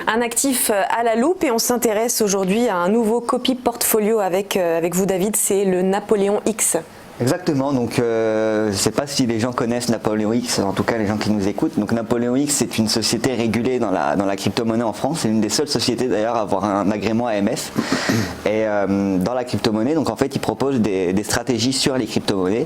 Un actif à la loupe et on s'intéresse aujourd'hui à un nouveau copy portfolio avec vous David, c'est le Napoléon X. Exactement, donc je ne sais pas si les gens connaissent Napoléon X, en tout cas les gens qui nous écoutent. Donc Napoléon X, c'est une société régulée dans la crypto-monnaie en France. C'est une des seules sociétés d'ailleurs à avoir un agrément AMF. Et dans la crypto-monnaie, donc en fait, ils proposent des stratégies sur les crypto-monnaies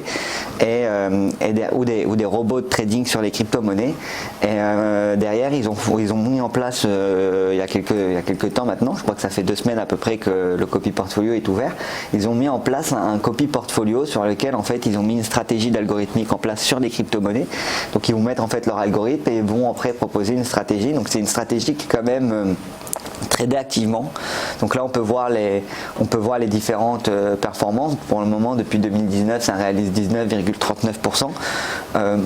ou des robots de trading sur les crypto-monnaies. Et derrière, ils ont mis en place il y a quelques temps maintenant, je crois que ça fait 2 semaines à peu près que le copy portfolio est ouvert. Ils ont mis en place un copy portfolio sur lequel en fait ils ont mis une stratégie d'algorithmique en place sur les crypto-monnaies. Donc ils vont mettre en fait leur algorithme et vont après proposer une stratégie. Donc c'est une stratégie qui est quand même tradée activement. Donc là on peut voir les différentes performances. Pour le moment depuis 2019 ça réalise 19,39%.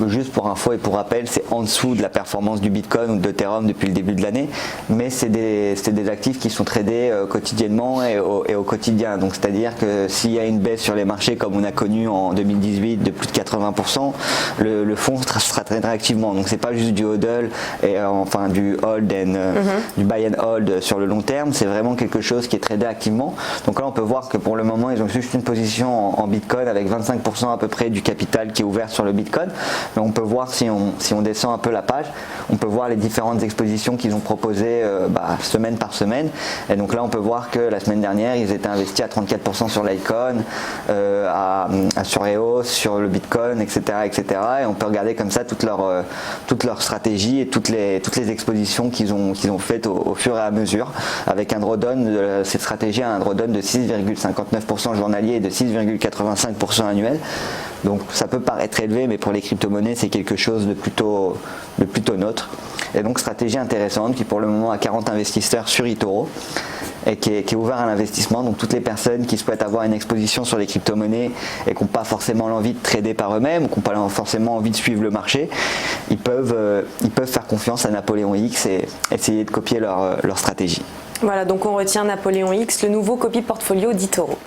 Juste pour info et pour rappel, c'est en dessous de la performance du Bitcoin ou de l'Ethereum depuis le début de l'année, mais c'est des actifs qui sont tradés quotidiennement et au quotidien. Donc c'est à dire que s'il y a une baisse sur les marchés comme on a connu en 2018 de plus de 80%, le fonds sera tradé activement. Donc c'est pas juste du hodl et enfin du hold du buy and hold sur le long terme, c'est vraiment quelque chose qui est tradé activement. Donc là on peut voir que pour le moment ils ont juste une position en Bitcoin avec 25% à peu près du capital qui est ouvert sur le Bitcoin. Mais on peut voir si on descend un peu la page, on peut voir les différentes expositions qu'ils ont proposées semaine par semaine. Et donc là on peut voir que la semaine dernière ils étaient investis à 34% sur Litecoin, sur EOS, sur le Bitcoin, etc., etc. Et on peut regarder comme ça toute leur stratégie et toutes les expositions qu'ils ont faites au fur et à mesure, avec un drawdown de cette stratégie a un drawdown de 6,59% journalier et de 6,85% annuel. Donc ça peut paraître élevé, mais pour les crypto-monnaies c'est quelque chose de plutôt neutre. Et donc stratégie intéressante qui pour le moment a 40 investisseurs sur eToro et qui est ouvert à l'investissement. Donc toutes les personnes qui souhaitent avoir une exposition sur les crypto-monnaies et qui n'ont pas forcément l'envie de trader par eux-mêmes ou qui n'ont pas forcément envie de suivre le marché, ils peuvent faire confiance à Napoléon X et essayer de copier leur stratégie. Voilà, donc on retient Napoléon X, le nouveau copy portfolio d'eToro.